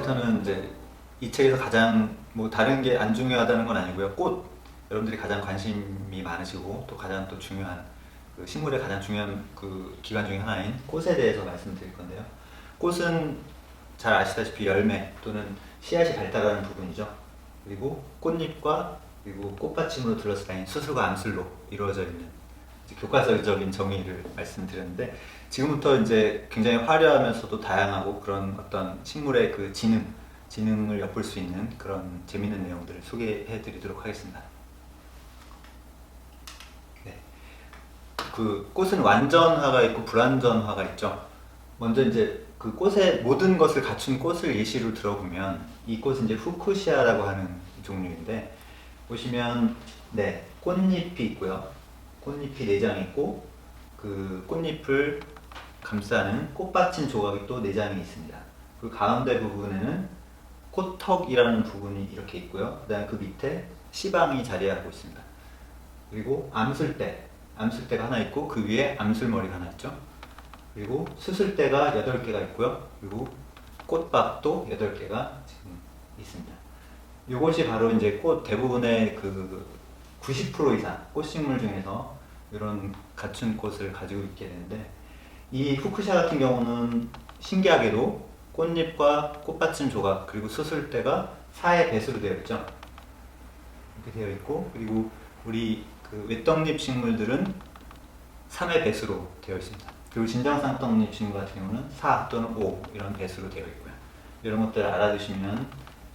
여기서는 이제 이 책에서 가장 뭐 다른 게 안 중요하다는 건 아니고요. 꽃, 여러분들이 가장 관심이 많으시고 또 가장 또 중요한 그 식물의 가장 중요한 그 기관 중에 하나인 꽃에 대해서 말씀드릴 건데요. 꽃은 잘 아시다시피 열매 또는 씨앗이 발달하는 부분이죠. 그리고 꽃잎과 그리고 꽃받침으로 둘러싸인 수술과 암술로 이루어져 있는 교과서적인 정의를 말씀드렸는데, 지금부터 이제 굉장히 화려하면서도 다양하고 그런 어떤 식물의 그 지능을 엿볼 수 있는 그런 재밌는 내용들을 소개해 드리도록 하겠습니다. 네. 그 꽃은 완전화가 있고 불완전화가 있죠. 먼저 이제 그 꽃의 모든 것을 갖춘 꽃을 예시로 들어보면, 이 꽃은 이제 후쿠시아라고 하는 종류인데, 보시면 네, 꽃잎이 있고요. 꽃잎이 4장이 있고 그 꽃잎을 감싸는 꽃받침 조각이 또 4장이 있습니다. 그 가운데 부분에는 꽃턱이라는 부분이 이렇게 있고요. 그 다음에 그 밑에 씨방이 자리하고 있습니다. 그리고 암술대가 하나 있고 그 위에 암술머리가 하나 있죠. 그리고 수술대가 8개가 있고요. 그리고 꽃밥도 8개가 지금 있습니다. 이것이 바로 이제 꽃 대부분의 그 90% 이상 꽃식물 중에서 이런 갖춘 꽃을 가지고 있게 되는데, 이 후쿠시아 같은 경우는 신기하게도 꽃잎과 꽃받침 조각 그리고 수술대가 4의 배수로 되어 있죠. 이렇게 되어 있고, 그리고 우리 그 외떡잎 식물들은 3의 배수로 되어 있습니다. 그리고 진정쌍떡잎 식물 같은 경우는 4 또는 5 이런 배수로 되어 있고요. 이런 것들을 알아두시면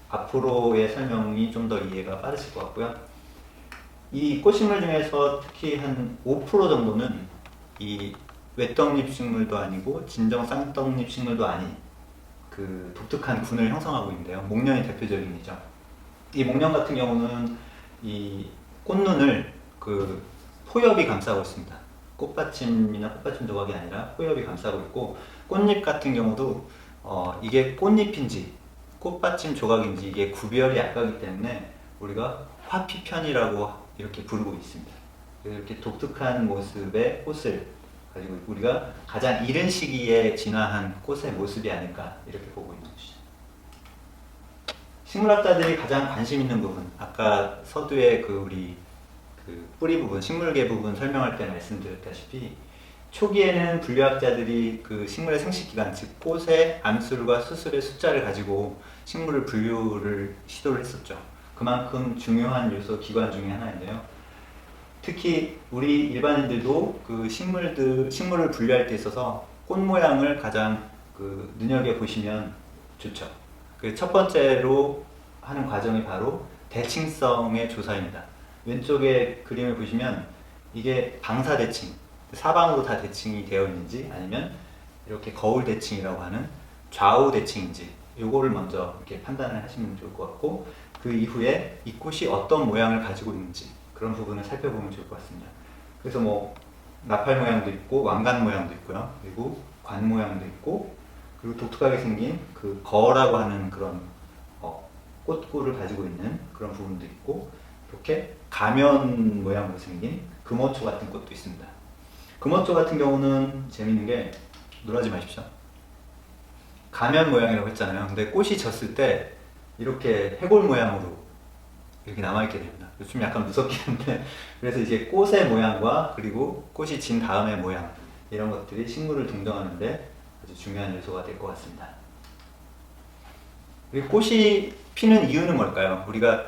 앞으로의 설명이 좀 더 이해가 빠르실 것 같고요. 이 꽃식물 중에서 특히 한 5% 정도는 이 외떡잎 식물도 아니고 진정 쌍떡잎 식물도 아닌 그 독특한 군을 형성하고 있는데요. 목련이 대표적인이죠. 이 목련 같은 경우는 이 꽃눈을 그 포엽이 감싸고 있습니다. 꽃받침이나 꽃받침 조각이 아니라 포엽이 감싸고 있고, 꽃잎 같은 경우도 이게 꽃잎인지 꽃받침 조각인지 이게 구별이 약하기 때문에 우리가 화피편이라고 이렇게 부르고 있습니다. 그래서 이렇게 독특한 모습의 꽃을 가지고 우리가 가장 이른 시기에 진화한 꽃의 모습이 아닐까 이렇게 보고 있는 것이죠. 식물학자들이 가장 관심 있는 부분, 아까 서두에 그 우리 그 뿌리 부분, 식물계 부분 설명할 때 말씀드렸다시피, 초기에는 분류학자들이 그 식물의 생식기간, 즉 꽃의 암술과 수술의 숫자를 가지고 식물을 분류를 시도를 했었죠. 그만큼 중요한 요소 기관 중에 하나인데요. 특히 우리 일반인들도 그 식물을 분류할 때 있어서 꽃 모양을 가장 그 눈여겨 보시면 좋죠. 그 첫 번째로 하는 과정이 바로 대칭성의 조사입니다. 왼쪽에 그림을 보시면 이게 방사 대칭, 사방으로 다 대칭이 되어 있는지 아니면 이렇게 거울 대칭이라고 하는 좌우 대칭인지, 요거를 먼저 이렇게 판단을 하시면 좋을 것 같고, 그 이후에 이 꽃이 어떤 모양을 가지고 있는지 그런 부분을 살펴보면 좋을 것 같습니다. 그래서 뭐 나팔 모양도 있고 왕관 모양도 있고요. 그리고 관 모양도 있고, 그리고 독특하게 생긴 그 거라고 하는 그런 꽃꿀을 가지고 있는 그런 부분도 있고, 이렇게 가면 모양으로 생긴 금어초 같은 꽃도 있습니다. 금어초 같은 경우는 재밌는 게, 놀라지 마십시오. 가면 모양이라고 했잖아요. 근데 꽃이 졌을 때 이렇게 해골 모양으로 이렇게 남아있게 됩니다. 좀 약간 무섭긴 한데, 그래서 이제 꽃의 모양과 그리고 꽃이 진 다음의 모양, 이런 것들이 식물을 등정하는데 아주 중요한 요소가 될 것 같습니다. 그리고 꽃이 피는 이유는 뭘까요? 우리가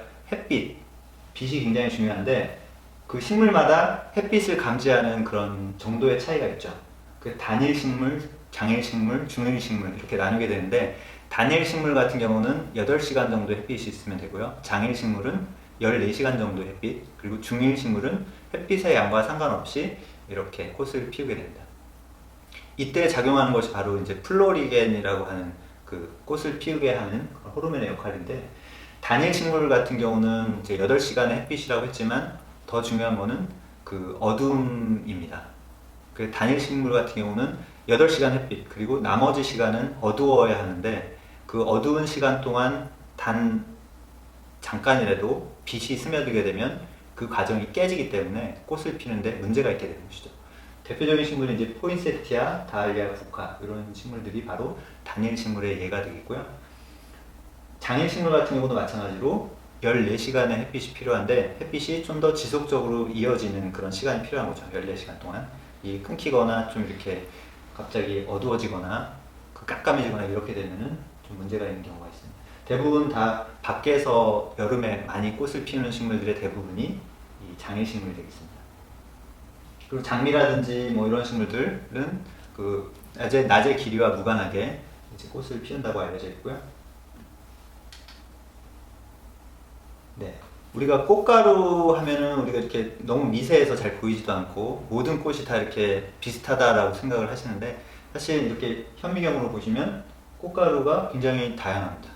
빛이 굉장히 중요한데, 그 식물마다 햇빛을 감지하는 그런 정도의 차이가 있죠. 그 단일 식물, 장일 식물, 중일 식물 이렇게 나누게 되는데, 단일 식물 같은 경우는 8시간 정도 햇빛이 있으면 되고요. 장일 식물은 14시간 정도 햇빛, 그리고 중일 식물은 햇빛의 양과 상관없이 이렇게 꽃을 피우게 됩니다. 이때 작용하는 것이 바로 이제 플로리겐이라고 하는 그 꽃을 피우게 하는 호르몬의 역할인데, 단일 식물 같은 경우는 이제 8시간의 햇빛이라고 했지만 더 중요한 거는 그 어둠입니다. 그 단일 식물 같은 경우는 8시간 햇빛, 그리고 나머지 시간은 어두워야 하는데, 그 어두운 시간 동안 단 잠깐이라도 빛이 스며들게 되면 그 과정이 깨지기 때문에 꽃을 피는데 문제가 있게 되는 것이죠. 대표적인 식물은 이제 포인세티아, 다알리아, 국화 이런 식물들이 바로 단일 식물의 예가 되겠고요. 장일식물 같은 경우도 마찬가지로 14시간의 햇빛이 필요한데 햇빛이 좀 더 지속적으로 이어지는 그런 시간이 필요한 거죠. 14시간 동안. 이 끊기거나 좀 이렇게 갑자기 어두워지거나 깜깜해지거나 이렇게 되면은 좀 문제가 있는 경우가 있습니다. 대부분 다 밖에서 여름에 많이 꽃을 피우는 식물들의 대부분이 이 장일식물이 되겠습니다. 그리고 장미라든지 뭐 이런 식물들은 그 낮의 길이와 무관하게 이제 꽃을 피운다고 알려져 있고요. 네. 우리가 꽃가루 하면은 우리가 이렇게 너무 미세해서 잘 보이지도 않고 모든 꽃이 다 이렇게 비슷하다라고 생각을 하시는데 사실 이렇게 현미경으로 보시면 꽃가루가 굉장히 다양합니다.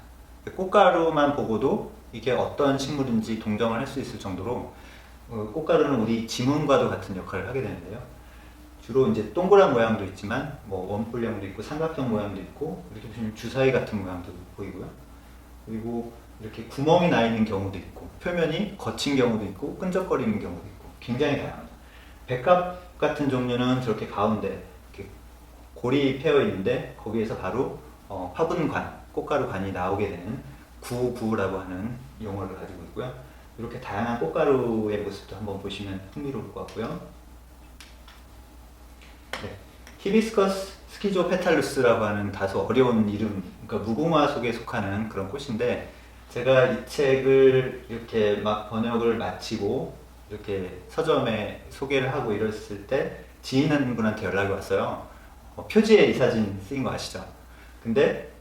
꽃가루만 보고도 이게 어떤 식물인지 동정을 할 수 있을 정도로 꽃가루는 우리 지문과도 같은 역할을 하게 되는데요. 주로 이제 동그란 모양도 있지만 뭐 원뿔형도 있고 삼각형 모양도 있고 이렇게 보시면 주사위 같은 모양도 보이고요. 그리고 이렇게 구멍이 나 있는 경우도 있고 표면이 거친 경우도 있고 끈적거리는 경우도 있고 굉장히 다양합니다. 백합 같은 종류는 저렇게 가운데 이렇게 골이 패여 있는데 거기에서 바로 화분관, 꽃가루관이 나오게 되는 구구라고 하는 용어를 가지고 있고요. 이렇게 다양한 꽃가루의 모습도 한번 보시면 흥미로울 것 같고요. 네. 히비스커스 스키조 페탈루스라고 하는 다소 어려운 이름, 그러니까 무궁화 속에 속하는 그런 꽃인데 제가 이 책을 이렇게 막 번역을 마치고 이렇게 서점에 소개를 하고 이랬을 때 지인 한 분한테 연락이 왔어요. 표지에 이 사진 쓰인 거 아시죠? 근데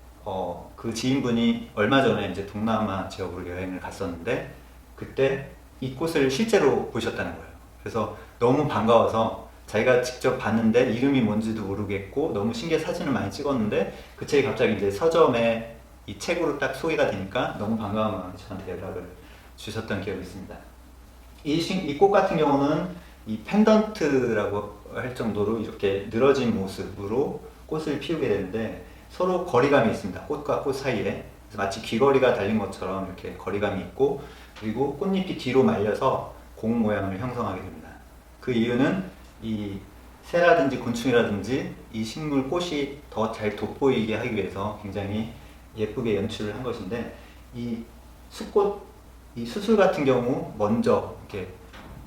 그 지인분이 얼마 전에 이제 동남아 지역으로 여행을 갔었는데 그때 이 꽃을 실제로 보셨다는 거예요. 그래서 너무 반가워서 자기가 직접 봤는데 이름이 뭔지도 모르겠고 너무 신기해 사진을 많이 찍었는데 그 책이 갑자기 이제 서점에 이 책으로 딱 소개가 되니까 너무 반가운 마음에 저한테 연락을 주셨던 기억이 있습니다. 이 꽃 같은 경우는 이 펜던트라고 할 정도로 이렇게 늘어진 모습으로 꽃을 피우게 되는데 서로 거리감이 있습니다. 꽃과 꽃 사이에. 그래서 마치 귀걸이가 달린 것처럼 이렇게 거리감이 있고 그리고 꽃잎이 뒤로 말려서 공 모양을 형성하게 됩니다. 그 이유는 이 새라든지 곤충이라든지 이 식물 꽃이 더 잘 돋보이게 하기 위해서 굉장히 예쁘게 연출을 한 것인데 이 수꽃, 이 수술 같은 경우 먼저 이렇게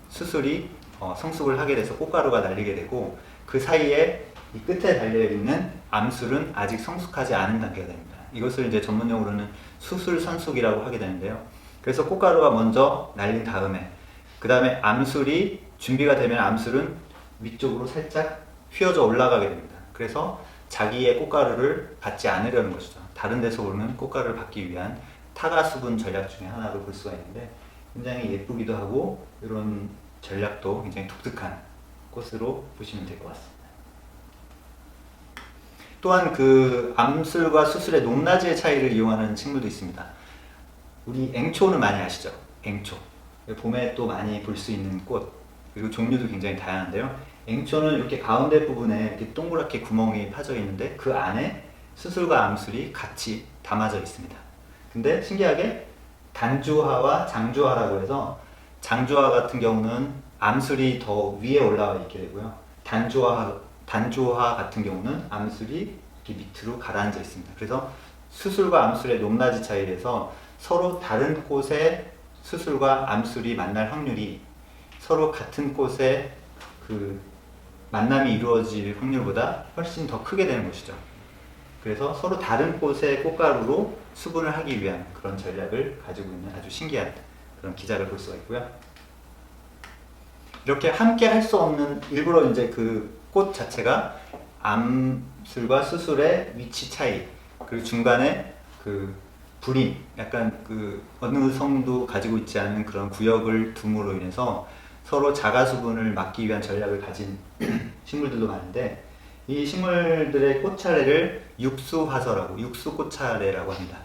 수술이 성숙을 하게 돼서 꽃가루가 날리게 되고 그 사이에 이 끝에 달려있는 암술은 아직 성숙하지 않은 단계가 됩니다. 이것을 이제 전문용어로는 수술선숙이라고 하게 되는데요. 그래서 꽃가루가 먼저 날린 다음에 그 다음에 암술이 준비가 되면 암술은 위쪽으로 살짝 휘어져 올라가게 됩니다. 그래서 자기의 꽃가루를 받지 않으려는 것이죠. 다른 데서 오는 꽃가루를 받기 위한 타가수분 전략 중에 하나로 볼 수가 있는데 굉장히 예쁘기도 하고 이런 전략도 굉장히 독특한 꽃으로 보시면 될 것 같습니다. 또한 그 암술과 수술의 높낮이의 차이를 이용하는 식물도 있습니다. 우리 앵초는 많이 아시죠? 앵초. 봄에 또 많이 볼 수 있는 꽃. 그리고 종류도 굉장히 다양한데요. 앵초는 이렇게 가운데 부분에 이렇게 동그랗게 구멍이 파져 있는데 그 안에 수술과 암술이 같이 담아져 있습니다. 근데 신기하게 단주화와 장주화라고 해서 장주화 같은 경우는 암술이 더 위에 올라와 있게 되고요. 단주화 같은 경우는 암술이 이렇게 밑으로 가라앉아 있습니다. 그래서 수술과 암술의 높낮이 차이에서 서로 다른 꽃의 수술과 암술이 만날 확률이 서로 같은 꽃의 그 만남이 이루어질 확률보다 훨씬 더 크게 되는 것이죠. 그래서 서로 다른 꽃의 꽃가루로 수분을 하기 위한 그런 전략을 가지고 있는 아주 신기한 그런 기작을 볼 수가 있고요. 이렇게 함께 할 수 없는 일부러 이제 그 꽃 자체가 암술과 수술의 위치 차이 그리고 중간에 그 불임 약간 그 어느 성도 가지고 있지 않은 그런 구역을 둠으로 인해서 서로 자가 수분을 막기 위한 전략을 가진 식물들도 많은데 이 식물들의 꽃차례를 육수화서라고 육수꽃차례라고 합니다.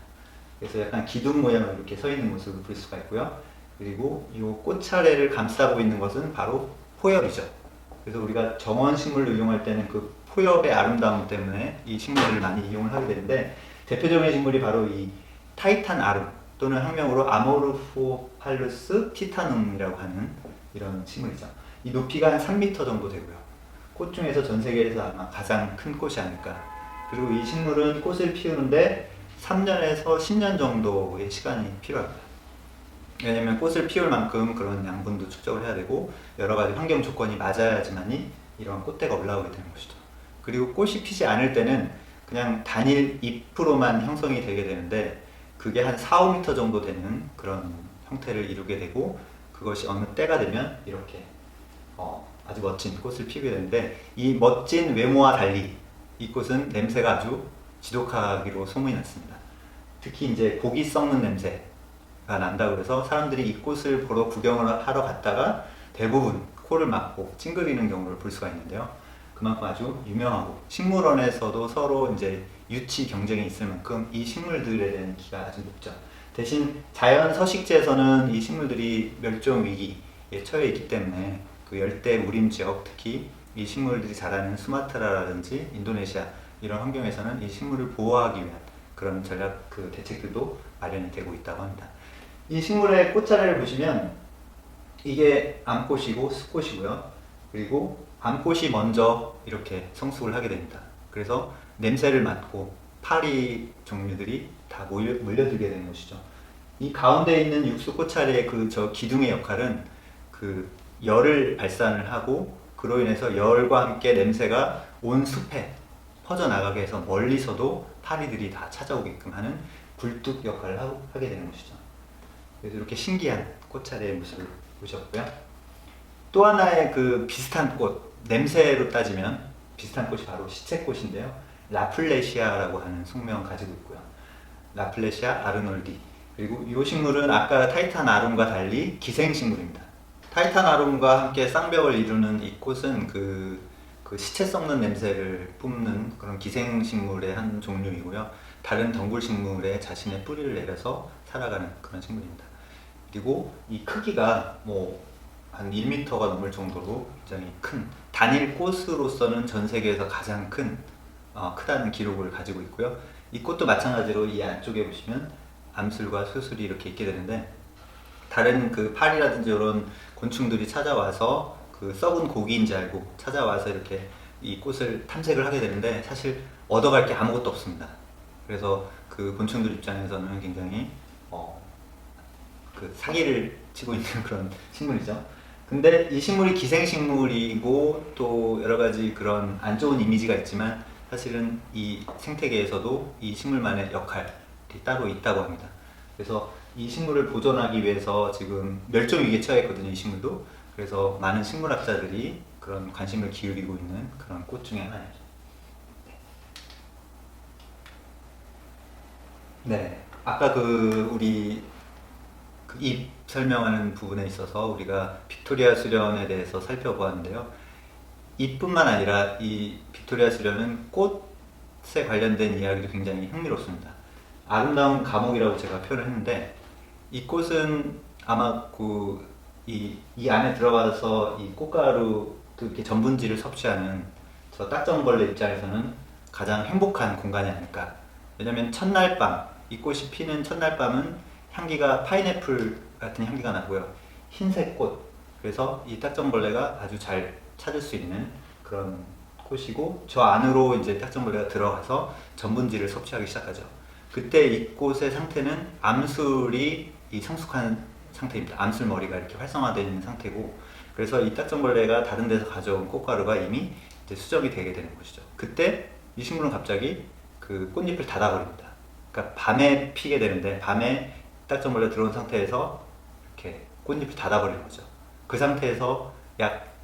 그래서 약간 기둥 모양으로 이렇게 서 있는 모습을 볼 수가 있고요. 그리고 이 꽃차례를 감싸고 있는 것은 바로 포엽이죠. 그래서 우리가 정원 식물로 이용할 때는 그 포엽의 아름다움 때문에 이 식물을 많이 이용을 하게 되는데 대표적인 식물이 바로 이 타이탄 아름 또는 학명으로 아모르포팔루스 티타눔이라고 하는 이런 식물이죠. 이 높이가 한 3m 정도 되고요. 꽃 중에서 전 세계에서 아마 가장 큰 꽃이 아닐까. 그리고 이 식물은 꽃을 피우는데 3년에서 10년 정도의 시간이 필요합니다. 왜냐면 꽃을 피울 만큼 그런 양분도 축적을 해야 되고 여러 가지 환경 조건이 맞아야지만이 이런 꽃대가 올라오게 되는 것이죠. 그리고 꽃이 피지 않을 때는 그냥 단일 잎으로만 형성이 되게 되는데 그게 한 4, 5m 정도 되는 그런 형태를 이루게 되고 그것이 어느 때가 되면 이렇게 아주 멋진 꽃을 피우게 되는데 이 멋진 외모와 달리 이 꽃은 냄새가 아주 지독하기로 소문이 났습니다. 특히 이제 고기 썩는 냄새가 난다고 해서 사람들이 이 꽃을 보러 구경을 하러 갔다가 대부분 코를 막고 찡그리는 경우를 볼 수가 있는데요. 그만큼 아주 유명하고 식물원에서도 서로 이제 유치 경쟁이 있을 만큼 이 식물들에 대한 인기가 아주 높죠. 대신 자연 서식지에서는 이 식물들이 멸종 위기에 처해 있기 때문에 그 열대 우림 지역, 특히 이 식물들이 자라는 수마트라라든지 인도네시아 이런 환경에서는 이 식물을 보호하기 위한 그런 전략 대책들도 마련이 되고 있다고 합니다. 이 식물의 꽃자리를 보시면 이게 암꽃이고 숫꽃이고요. 그리고 암꽃이 먼저 이렇게 성숙을 하게 됩니다. 그래서 냄새를 맡고 파리 종류들이 다 몰려들게 되는 것이죠. 이 가운데 있는 육수꽃차리의 저 기둥의 역할은 그 열을 발산을 하고 그로 인해서 열과 함께 냄새가 온 숲에 퍼져나가게 해서 멀리서도 파리들이 다 찾아오게끔 하는 굴뚝 역할을 하게 되는 것이죠. 그래서 이렇게 신기한 꽃차리의 모습을 보셨고요. 또 하나의 그 비슷한 꽃, 냄새로 따지면 비슷한 꽃이 바로 시체꽃인데요. 라플레시아라고 하는 속명을 가지고 있고요. 라플레시아 아르놀디. 그리고 이 식물은 아까 타이탄 아름과 달리 기생식물입니다. 타이탄 아름과 함께 쌍벽을 이루는 이 꽃은 그 시체 썩는 냄새를 뿜는 그런 기생식물의 한 종류이고요. 다른 덩굴식물에 자신의 뿌리를 내려서 살아가는 그런 식물입니다. 그리고 이 크기가 한 1m가 넘을 정도로 굉장히 큰 단일 꽃으로서는 전 세계에서 가장 크다는 기록을 가지고 있고요. 이 꽃도 마찬가지로 이 안쪽에 보시면 암술과 수술이 이렇게 있게 되는데 다른 그 파리라든지 이런 곤충들이 찾아와서 그 썩은 고기인지 알고 찾아와서 이렇게 이 꽃을 탐색을 하게 되는데 사실 얻어갈 게 아무것도 없습니다. 그래서 그 곤충들 입장에서는 굉장히 그 사기를 치고 있는 그런 식물이죠. 근데 이 식물이 기생식물이고 또 여러 가지 그런 안 좋은 이미지가 있지만 사실은 이 생태계에서도 이 식물만의 역할이 따로 있다고 합니다. 그래서 이 식물을 보존하기 위해서 지금 멸종위기에 처했거든요, 이 식물도. 그래서 많은 식물학자들이 그런 관심을 기울이고 있는 그런 꽃 중에 하나죠. 네. 아까 우리 잎 설명하는 부분에 있어서 우리가 빅토리아 수련에 대해서 살펴보았는데요. 잎뿐만 아니라 이 빅토리아 수련은 꽃에 관련된 이야기도 굉장히 흥미롭습니다. 아름다운 감옥이라고 제가 표현을 했는데 이 꽃은 아마 이 안에 들어가서 이 꽃가루 이렇게 전분지를 섭취하는 저 딱정벌레 입장에서는 가장 행복한 공간이 아닐까. 왜냐면 첫날 밤, 이 꽃이 피는 첫날 밤은 향기가 파인애플 같은 향기가 나고요. 흰색 꽃. 그래서 이 딱정벌레가 아주 잘 찾을 수 있는 그런 꽃이고 저 안으로 이제 딱정벌레가 들어가서 전분지를 섭취하기 시작하죠. 그때 이 꽃의 상태는 암술이 성숙한 상태입니다. 암술 머리가 이렇게 활성화되어 있는 상태고 그래서 이 딱정벌레가 다른 데서 가져온 꽃가루가 이미 이제 수정이 되게 되는 것이죠. 그때 이 식물은 갑자기 그 꽃잎을 닫아버립니다. 그러니까 밤에 피게 되는데 밤에 딱정벌레 들어온 상태에서 이렇게 꽃잎을 닫아버리는 거죠. 그 상태에서 약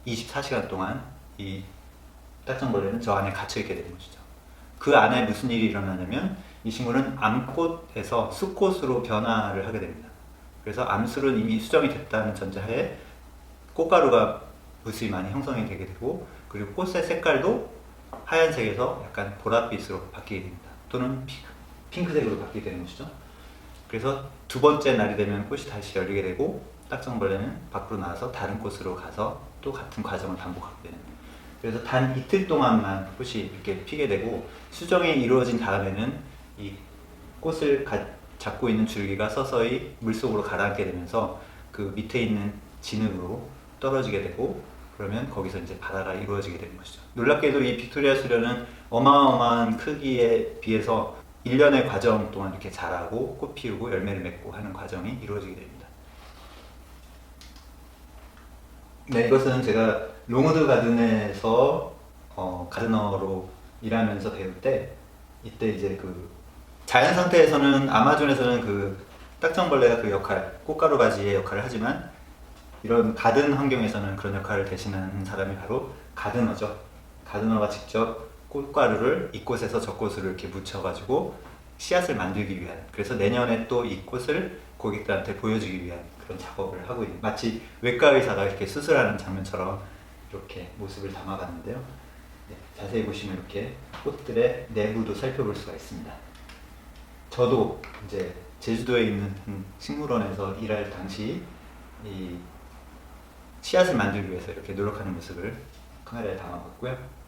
24시간 동안 이 딱정벌레는 저 안에 갇혀있게 되는 것이죠. 그 안에 무슨 일이 일어나냐면 이 식물은 암꽃에서 숫꽃으로 변화를 하게 됩니다. 그래서 암술은 이미 수정이 됐다는 전제하에 꽃가루가 무수히 많이 형성이 되게 되고 그리고 꽃의 색깔도 하얀색에서 약간 보랏빛으로 바뀌게 됩니다. 또는 핑크색으로 바뀌게 되는 것이죠. 그래서 두 번째 날이 되면 꽃이 다시 열리게 되고 딱정벌레는 밖으로 나와서 다른 꽃으로 가서 또 같은 과정을 반복하게 되는 거예요. 그래서 단 이틀 동안만 꽃이 이렇게 피게 되고 수정이 이루어진 다음에는 이 꽃을 잡고 있는 줄기가 서서히 물속으로 가라앉게 되면서 그 밑에 있는 진흙으로 떨어지게 되고 그러면 거기서 이제 바다가 이루어지게 되는 것이죠. 놀랍게도 이 빅토리아 수련은 어마어마한 크기에 비해서 1년의 과정 동안 이렇게 자라고 꽃 피우고 열매를 맺고 하는 과정이 이루어지게 됩니다. 네, 이것은 제가 롱우드 가든에서 가드너로 일하면서 배울 때, 이때 이제 그 자연 상태에서는 아마존에서는 그 딱정벌레가 그 역할, 꽃가루 바지의 역할을 하지만 이런 가든 환경에서는 그런 역할을 대신하는 사람이 바로 가드너죠. 가드너가 직접 꽃가루를 이 꽃에서 저 꽃으로 이렇게 묻혀가지고 씨앗을 만들기 위한, 그래서 내년에 또 이 꽃을 고객들한테 보여주기 위한 그런 작업을 하고 있는, 마치 외과 의사가 이렇게 수술하는 장면처럼 이렇게 모습을 담아봤는데요. 네, 자세히 보시면 이렇게 꽃들의 내부도 살펴볼 수가 있습니다. 저도 이제 제주도에 있는 식물원에서 일할 당시 이 씨앗을 만들기 위해서 이렇게 노력하는 모습을 카메라에 담아봤고요.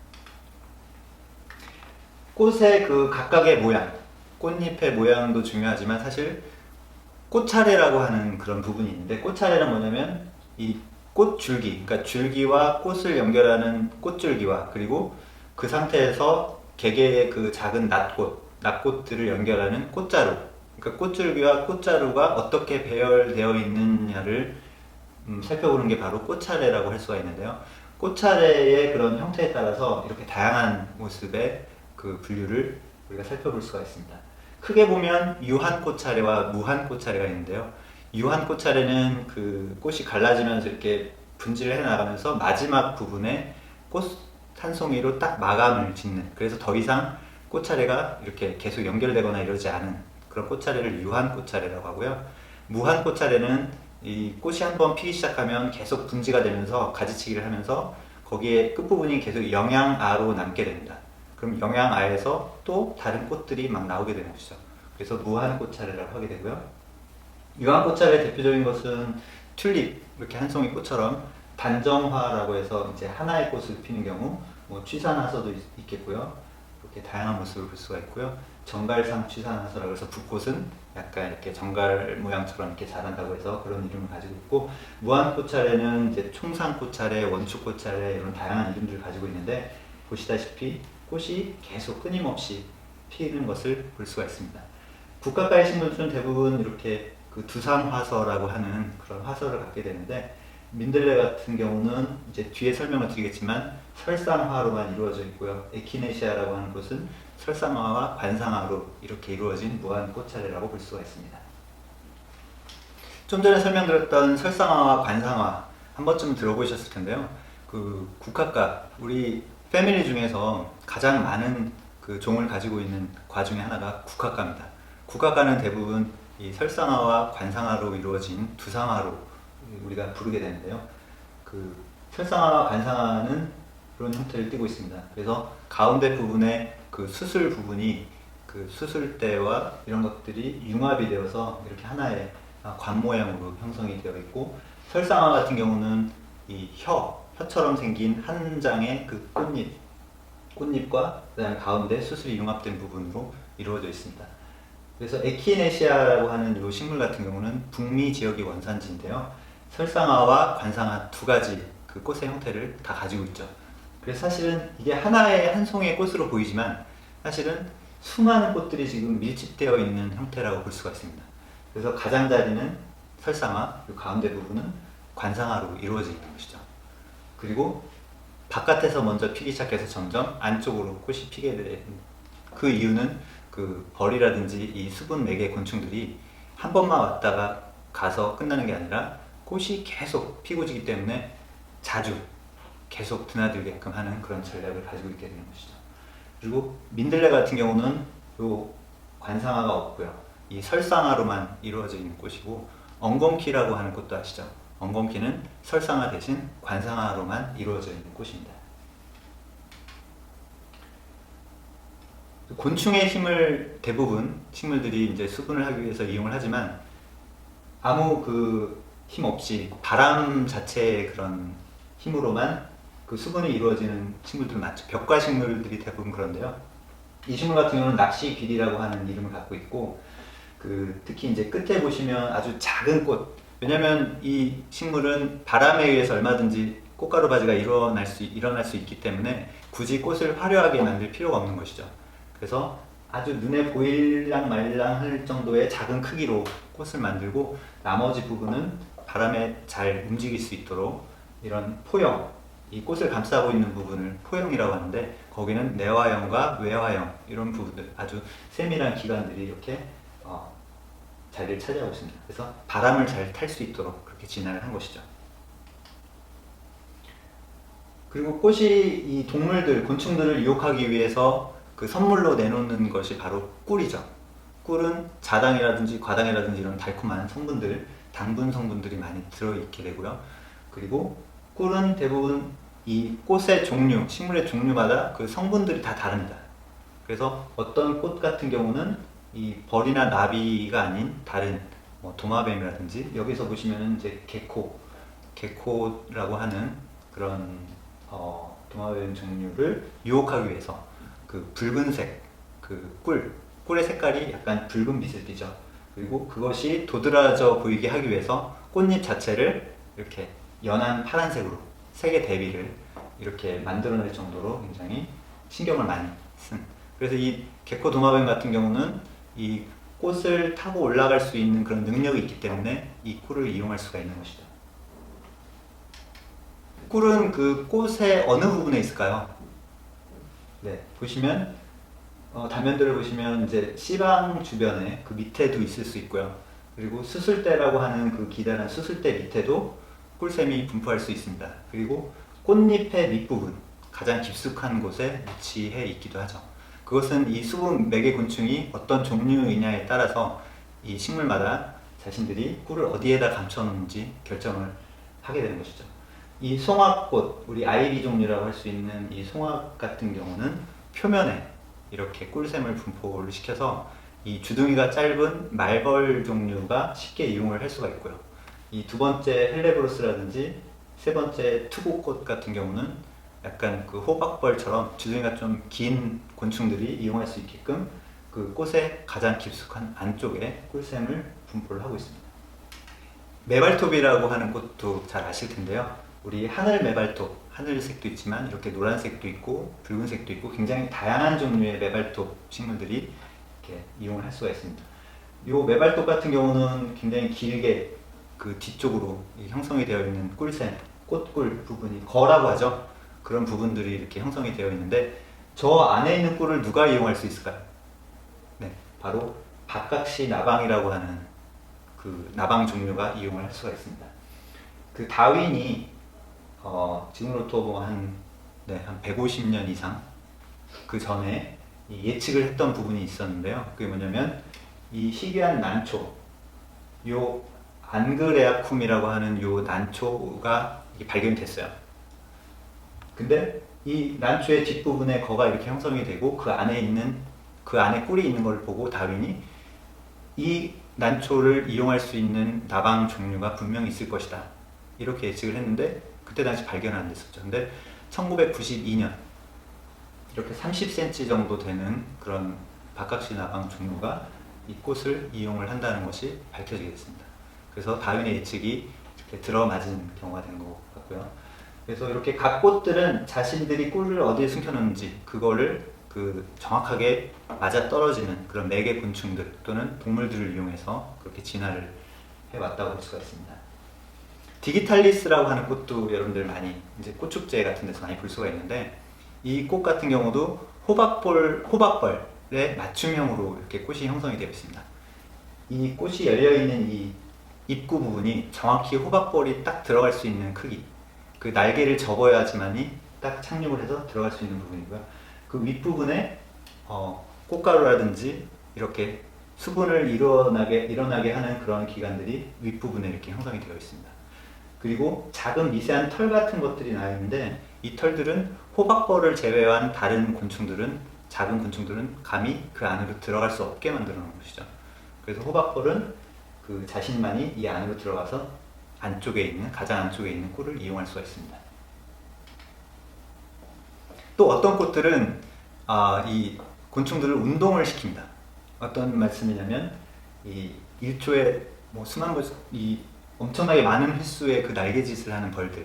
꽃의 그 각각의 모양, 꽃잎의 모양도 중요하지만 사실 꽃차례라고 하는 그런 부분이 있는데, 꽃차례는 뭐냐면 이 꽃줄기, 그러니까 줄기와 꽃을 연결하는 꽃줄기와 그리고 그 상태에서 개개의 그 작은 낫꽃들을 연결하는 꽃자루, 그러니까 꽃줄기와 꽃자루가 어떻게 배열되어 있느냐를 살펴보는 게 바로 꽃차례라고 할 수가 있는데요. 꽃차례의 그런 형태에 따라서 이렇게 다양한 모습의 그 분류를 우리가 살펴볼 수가 있습니다. 크게 보면 유한 꽃차례와 무한 꽃차례가 있는데요. 유한 꽃차례는 그 꽃이 갈라지면서 이렇게 분질을 해 나가면서 마지막 부분에 꽃 한 송이로 딱 마감을 짓는, 그래서 더 이상 꽃차례가 이렇게 계속 연결되거나 이러지 않은 그런 꽃차례를 유한 꽃차례라고 하고요. 무한 꽃차례는 이 꽃이 한번 피기 시작하면 계속 분지가 되면서 가지치기를 하면서 거기에 끝부분이 계속 영양아로 남게 됩니다. 그럼 영양아에서 또 다른 꽃들이 막 나오게 되는 것이죠. 그래서 무한 꽃차례라고 하게 되고요. 유한 꽃차례의 대표적인 것은 튤립, 이렇게 한 송이 꽃처럼 단정화라고 해서 이제 하나의 꽃을 피는 경우, 뭐 취산화서도 있겠고요. 이렇게 다양한 모습을 볼 수가 있고요. 정갈상 취산화서라고 해서 붓꽃은 약간 이렇게 정갈 모양처럼 이렇게 자란다고 해서 그런 이름을 가지고 있고, 무한 꽃차례는 이제 총상 꽃차례, 원축 꽃차례 이런 다양한 이름들을 가지고 있는데, 보시다시피 꽃이 계속 끊임없이 피는 것을 볼 수가 있습니다. 국가가의 식물들은 대부분 이렇게 그 두상화서라고 하는 그런 화서를 갖게 되는데, 민들레 같은 경우는 이제 뒤에 설명을 드리겠지만 설상화로만 이루어져 있고요. 에키네시아라고 하는 것은 설상화와 관상화로 이렇게 이루어진 무한 꽃차례라고 볼 수가 있습니다. 좀 전에 설명드렸던 설상화와 관상화 한 번쯤 들어보셨을 텐데요. 그 국화과, 우리 패밀리 중에서 가장 많은 그 종을 가지고 있는 과 중에 하나가 국화과입니다. 국화과는 대부분 이 설상화와 관상화로 이루어진 두상화로 우리가 부르게 되는데요. 그 설상화와 관상화는 이런 형태를 띠고 있습니다. 그래서 가운데 부분에 그 수술 부분이 그 수술대와 이런 것들이 융합이 되어서 이렇게 하나의 관 모양으로 형성이 되어 있고, 설상화 같은 경우는 이 혀처럼 생긴 한 장의 그 꽃잎과 그다음에 가운데 수술이 융합된 부분으로 이루어져 있습니다. 그래서 에키네시아라고 하는 이 식물 같은 경우는 북미 지역이 원산지인데요. 설상화와 관상화 두 가지 그 꽃의 형태를 다 가지고 있죠. 그래서 사실은 이게 하나의 한 송이의 꽃으로 보이지만 사실은 수많은 꽃들이 지금 밀집되어 있는 형태라고 볼 수가 있습니다. 그래서 가장자리는 설상화, 그 가운데 부분은 관상화로 이루어져 있는 것이죠. 그리고 바깥에서 먼저 피기 시작해서 점점 안쪽으로 꽃이 피게 되는 그 이유는 그 벌이라든지 이 수분 매개 곤충들이 한 번만 왔다가 가서 끝나는 게 아니라 꽃이 계속 피고 지기 때문에 자주 계속 드나들게끔 하는 그런 전략을 가지고 있게 되는 것이죠. 그리고 민들레 같은 경우는 요 관상화가 없고요. 이 설상화로만 이루어져 있는 꽃이고, 엉겅퀴라고 하는 꽃도 아시죠? 엉겅퀴는 설상화 대신 관상화로만 이루어져 있는 꽃입니다. 곤충의 힘을 대부분 식물들이 이제 수분을 하기 위해서 이용을 하지만 아무 그 힘 없이 바람 자체의 그런 힘으로만 그 수분이 이루어지는 식물들 많죠. 벽과 식물들이 대부분 그런데요. 이 식물 같은 경우는 낚시귀리라고 하는 이름을 갖고 있고, 그 특히 이제 끝에 보시면 아주 작은 꽃, 왜냐면 이 식물은 바람에 의해서 얼마든지 꽃가루 바지가 일어날 수 있기 때문에 굳이 꽃을 화려하게 만들 필요가 없는 것이죠. 그래서 아주 눈에 보일랑 말랑 할 정도의 작은 크기로 꽃을 만들고 나머지 부분은 바람에 잘 움직일 수 있도록 이런 포형, 이 꽃을 감싸고 있는 부분을 포형이라고 하는데 거기는 내화형과 외화형 이런 부분들 아주 세밀한 기관들이 이렇게 자리를 차지하고 있습니다. 그래서 바람을 잘 탈 수 있도록 그렇게 진화를 한 것이죠. 그리고 꽃이 이 동물들, 곤충들을 유혹하기 위해서 그 선물로 내놓는 것이 바로 꿀이죠. 꿀은 자당이라든지 과당이라든지 이런 달콤한 성분들, 당분 성분들이 많이 들어있게 되고요. 그리고 꿀은 대부분 이 꽃의 종류, 식물의 종류마다 그 성분들이 다 다릅니다. 그래서 어떤 꽃 같은 경우는 이 벌이나 나비가 아닌 다른 도마뱀이라든지 여기서 보시면은 이제 개코라고 하는 그런 도마뱀 종류를 유혹하기 위해서 그 붉은색 그 꿀의 색깔이 약간 붉은 빛을 띠죠. 그리고 그것이 도드라져 보이게 하기 위해서 꽃잎 자체를 이렇게 연한 파란색으로 색의 대비를 이렇게 만들어낼 정도로 굉장히 신경을 많이 쓴. 그래서 이 개코 도마뱀 같은 경우는 이 꽃을 타고 올라갈 수 있는 그런 능력이 있기 때문에 이 꿀을 이용할 수가 있는 것이죠. 꿀은 그 꽃의 어느 부분에 있을까요? 네, 보시면 단면들을 보시면 이제 씨방 주변에 그 밑에도 있을 수 있고요. 그리고 수술대라고 하는 그 기다란 수술대 밑에도 꿀샘이 분포할 수 있습니다. 그리고 꽃잎의 밑부분, 가장 깊숙한 곳에 위치해 있기도 하죠. 그것은 이 수분 매개 곤충이 어떤 종류이냐에 따라서 이 식물마다 자신들이 꿀을 어디에다 감춰놓는지 결정을 하게 되는 것이죠. 이 송화꽃, 우리 아이비 종류라고 할 수 있는 이 송화 같은 경우는 표면에 이렇게 꿀샘을 분포를 시켜서 이 주둥이가 짧은 말벌 종류가 쉽게 이용을 할 수가 있고요. 이 두 번째 헬레브로스라든지 세 번째 투고꽃 같은 경우는 약간 그 호박벌처럼 주둥이가 좀 긴 곤충들이 이용할 수 있게끔 그 꽃의 가장 깊숙한 안쪽에 꿀샘을 분포를 하고 있습니다. 메발톱이라고 하는 꽃도 잘 아실 텐데요. 우리 하늘 메발톱, 하늘색도 있지만 이렇게 노란색도 있고 붉은색도 있고 굉장히 다양한 종류의 메발톱 식물들이 이렇게 이용을 할 수가 있습니다. 이 메발톱 같은 경우는 굉장히 길게 그 뒤쪽으로 형성이 되어 있는 꿀샘, 꽃꿀 부분이 거라고 하죠. 그런 부분들이 이렇게 형성이 되어 있는데 저 안에 있는 꿀을 누가 이용할 수 있을까요? 네, 바로 박각시 나방이라고 하는 그 나방 종류가 이용을 할 수가 있습니다. 그 다윈이 지금으로부터 뭐 한 150년 이상 그 전에 예측을 했던 부분이 있었는데요. 그게 뭐냐면 이 희귀한 난초, 요 안그레아쿰이라고 하는 요 난초가 발견이 됐어요. 근데 이 난초의 뒷부분에 거가 이렇게 형성이 되고 그 안에 꿀이 있는 걸 보고 다윈이 이 난초를 이용할 수 있는 나방 종류가 분명히 있을 것이다. 이렇게 예측을 했는데 그때 당시 발견은 안 됐었죠. 근데 1992년 이렇게 30cm 정도 되는 그런 박각시 나방 종류가 이 꽃을 이용을 한다는 것이 밝혀지게 됐습니다. 그래서 다윈의 예측이 이렇게 들어맞은 경우가 된 것 같고요. 그래서 이렇게 각 꽃들은 자신들이 꿀을 어디에 숨겨놓는지 그거를 그 정확하게 맞아 떨어지는 그런 매개 곤충들 또는 동물들을 이용해서 그렇게 진화를 해왔다고 볼 수가 있습니다. 디기탈리스라고 하는 꽃도 여러분들 많이 이제 꽃축제 같은 데서 많이 볼 수가 있는데 이 꽃 같은 경우도 호박벌의 맞춤형으로 이렇게 꽃이 형성이 되어 있습니다. 이 꽃이 열려있는 이 입구 부분이 정확히 호박벌이 딱 들어갈 수 있는 크기, 그 날개를 접어야지만이 딱 착륙을 해서 들어갈 수 있는 부분이고요. 그 윗부분에 꽃가루라든지 이렇게 수분을 일어나게 하는 그런 기관들이 윗부분에 이렇게 형성이 되어 있습니다. 그리고 작은 미세한 털 같은 것들이 나 있는데 이 털들은 호박벌을 제외한 다른 곤충들은 작은 곤충들은 감히 그 안으로 들어갈 수 없게 만들어 놓은 것이죠. 그래서 호박벌은 그 자신만이 이 안으로 들어가서 가장 안쪽에 있는 꿀을 이용할 수가 있습니다. 또 어떤 꽃들은 이 곤충들을 운동을 시킵니다. 어떤 말씀이냐면 이 1초에 이 엄청나게 많은 횟수의 그 날개짓을 하는 벌들,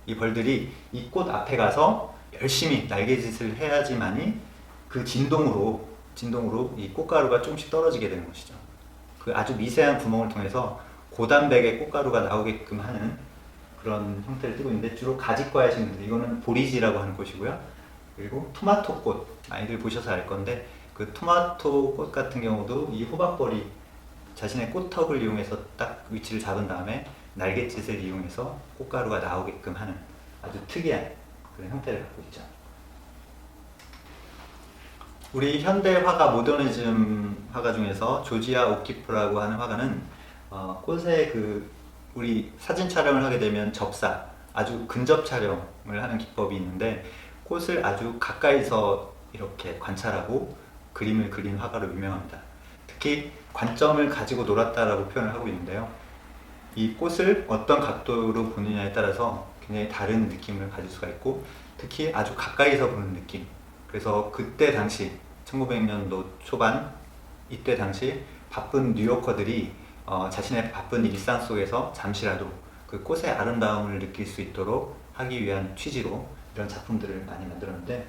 이 벌들이 이 꽃 앞에 가서 열심히 날개짓을 해야지만이 그 진동으로 진동으로 이 꽃가루가 조금씩 떨어지게 되는 것이죠. 그 아주 미세한 구멍을 통해서 고단백의 꽃가루가 나오게끔 하는 그런 형태를 띠고 있는데, 주로 가지과의 식물들, 이거는 보리지라고 하는 꽃이고요. 그리고 토마토 꽃, 많이들 보셔서 알 건데, 그 토마토 꽃 같은 경우도 이 호박벌이 자신의 꽃턱을 이용해서 딱 위치를 잡은 다음에 날갯짓을 이용해서 꽃가루가 나오게끔 하는 아주 특이한 그런 형태를 갖고 있죠. 우리 현대 화가, 모더니즘 화가 중에서 조지아 오키프라고 하는 화가는 꽃의 우리 사진 촬영을 하게 되면 접사, 아주 근접 촬영을 하는 기법이 있는데, 꽃을 아주 가까이서 이렇게 관찰하고 그림을 그린 화가로 유명합니다. 특히 관점을 가지고 놀았다라고 표현을 하고 있는데요. 이 꽃을 어떤 각도로 보느냐에 따라서 굉장히 다른 느낌을 가질 수가 있고, 특히 아주 가까이서 보는 느낌. 그래서 그때 당시 1900년도 초반, 이때 당시 바쁜 뉴요커들이 자신의 바쁜 일상 속에서 잠시라도 그 꽃의 아름다움을 느낄 수 있도록 하기 위한 취지로 이런 작품들을 많이 만들었는데,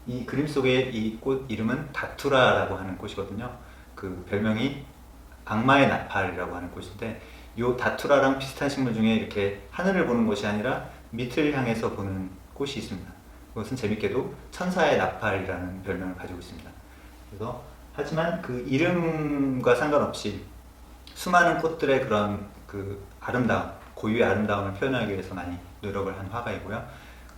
이 그림 속의 이 꽃 이름은 다투라라고 하는 꽃이거든요. 그 별명이 악마의 나팔이라고 하는 꽃인데, 이 다투라랑 비슷한 식물 중에 이렇게 하늘을 보는 것이 아니라 밑을 향해서 보는 꽃이 있습니다. 그것은 재밌게도 천사의 나팔이라는 별명을 가지고 있습니다. 그래서 하지만 그 이름과 상관없이 수많은 꽃들의 그런 그 아름다움, 고유의 아름다움을 표현하기 위해서 많이 노력을 한 화가이고요.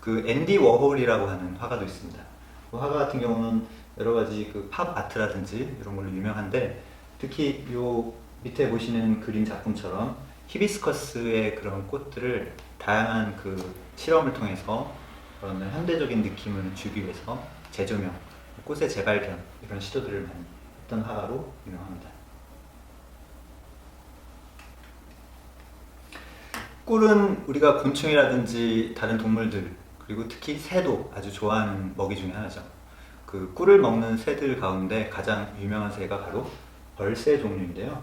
그 앤디 워홀이라고 하는 화가도 있습니다. 그 화가 같은 경우는 여러 가지 그 팝 아트라든지 이런 걸로 유명한데, 특히 요 밑에 보시는 그림 작품처럼 히비스커스의 그런 꽃들을 다양한 그 실험을 통해서 그런 현대적인 느낌을 주기 위해서 재조명, 꽃의 재발견, 이런 시도들을 많이 했던 화가로 유명합니다. 꿀은 우리가 곤충이라든지 다른 동물들, 그리고 특히 새도 아주 좋아하는 먹이 중에 하나죠. 그 꿀을 먹는 새들 가운데 가장 유명한 새가 바로 벌새 종류인데요.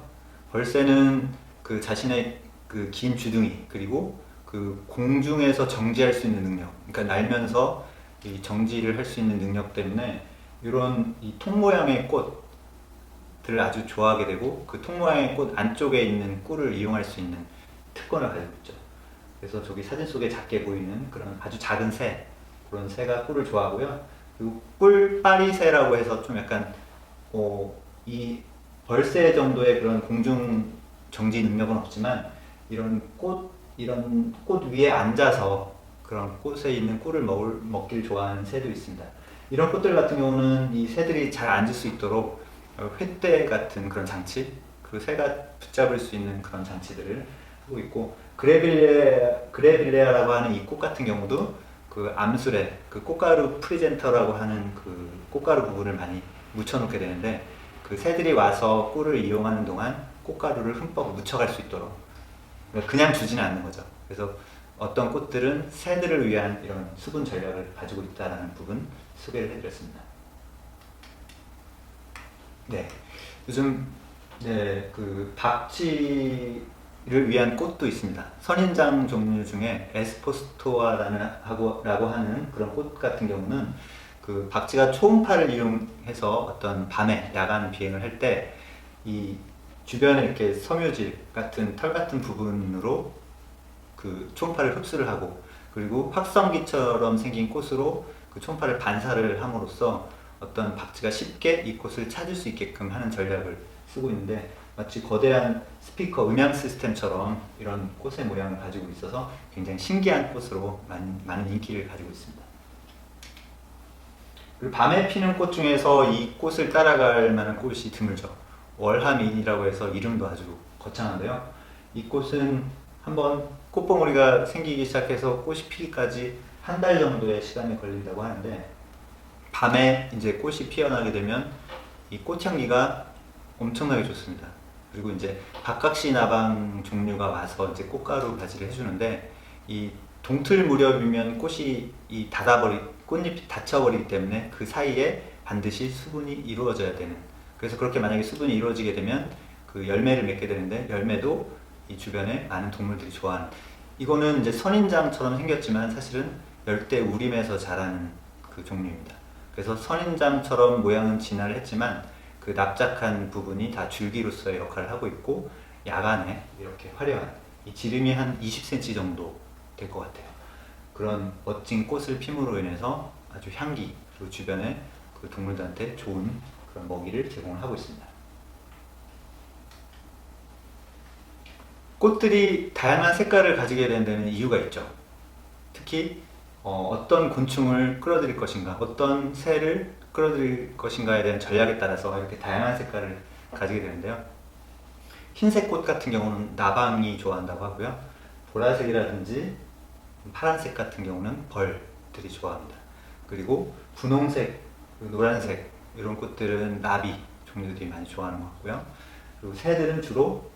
벌새는 그 자신의 그 긴 주둥이, 그리고 그 공중에서 정지할 수 있는 능력, 그러니까 날면서 이 정지를 할 수 있는 능력 때문에 이런 이 통 모양의 꽃들을 아주 좋아하게 되고, 그 통 모양의 꽃 안쪽에 있는 꿀을 이용할 수 있는 특권을 가지고 있죠. 그래서 저기 사진 속에 작게 보이는 그런 아주 작은 새, 그런 새가 꿀을 좋아하고요. 그리고 꿀파리새라고 해서 좀 약간 이 벌새 정도의 그런 공중 정지 능력은 없지만, 이런 꽃 위에 앉아서 그런 꽃에 있는 꿀을 먹길 좋아하는 새도 있습니다. 이런 꽃들 같은 경우는 이 새들이 잘 앉을 수 있도록 횃대 같은 그런 장치, 그 새가 붙잡을 수 있는 그런 장치들을 하고 있고, 그레빌레아라고 하는 이 꽃 같은 경우도 그 암술에 그 꽃가루 프리젠터라고 하는 그 꽃가루 부분을 많이 묻혀놓게 되는데, 그 새들이 와서 꿀을 이용하는 동안 꽃가루를 흠뻑 묻혀갈 수 있도록, 그냥 주지는 않는 거죠. 그래서 어떤 꽃들은 새들을 위한 이런 수분 전략을 가지고 있다는 부분 소개를 해드렸습니다. 네, 요즘 그 박쥐를 위한 꽃도 있습니다. 선인장 종류 중에 에스포스토아라고 하는 그런 꽃 같은 경우는 그 박쥐가 초음파를 이용해서 어떤 밤에 야간 비행을 할 때 이 주변에 이렇게 섬유질 같은 털 같은 부분으로 그 초음파를 흡수를 하고, 그리고 확성기처럼 생긴 꽃으로 그 초음파를 반사를 함으로써 어떤 박쥐가 쉽게 이 꽃을 찾을 수 있게끔 하는 전략을 쓰고 있는데, 마치 거대한 스피커 음향 시스템처럼 이런 꽃의 모양을 가지고 있어서 굉장히 신기한 꽃으로 많은 인기를 가지고 있습니다. 그리고 밤에 피는 꽃 중에서 이 꽃을 따라갈 만한 꽃이 드물죠. 월하민이라고 해서 이름도 아주 거창한데요. 이 꽃은 한번 꽃봉오리가 생기기 시작해서 꽃이 피기까지 한 달 정도의 시간이 걸린다고 하는데, 밤에 이제 꽃이 피어나게 되면 이 꽃향기가 엄청나게 좋습니다. 그리고 이제 박각시나방 종류가 와서 이제 꽃가루 바지를 해주는데, 이 동틀 무렵이면 꽃이 꽃잎이 닫혀버리기 때문에 그 사이에 반드시 수분이 이루어져야 되는, 그래서 그렇게 만약에 수분이 이루어지게 되면 그 열매를 맺게 되는데, 열매도 이 주변에 많은 동물들이 좋아하는, 이거는 이제 선인장처럼 생겼지만 사실은 열대 우림에서 자라는 그 종류입니다. 그래서 선인장처럼 모양은 진화를 했지만 그 납작한 부분이 다 줄기로서의 역할을 하고 있고 야간에 이렇게 화려한 이 지름이 한 20cm 정도 될 것 같아요. 그런 멋진 꽃을 핌으로 인해서 아주 향기 그리고 주변에 그 동물들한테 좋은 그런 먹이를 제공을 하고 있습니다. 꽃들이 다양한 색깔을 가지게 된 데는 이유가 있죠. 특히 어떤 곤충을 끌어들일 것인가, 어떤 새를 끌어들일 것인가에 대한 전략에 따라서 이렇게 다양한 색깔을 가지게 되는데요. 흰색 꽃 같은 경우는 나방이 좋아한다고 하고요. 보라색이라든지 파란색 같은 경우는 벌들이 좋아합니다. 그리고 분홍색, 노란색 이런 꽃들은 나비 종류들이 많이 좋아하는 것 같고요. 그리고 새들은 주로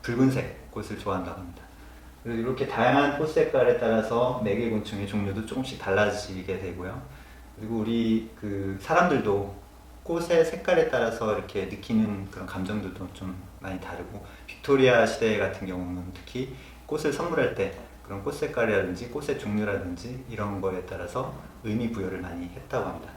붉은색 꽃을 좋아한다고 합니다. 그리고 이렇게 다양한 꽃 색깔에 따라서 매개곤충의 종류도 조금씩 달라지게 되고요. 그리고 우리 그 사람들도 꽃의 색깔에 따라서 이렇게 느끼는 그런 감정들도 좀 많이 다르고, 빅토리아 시대 같은 경우는 특히 꽃을 선물할 때 그런 꽃 색깔이라든지 꽃의 종류라든지 이런 거에 따라서 의미 부여를 많이 했다고 합니다.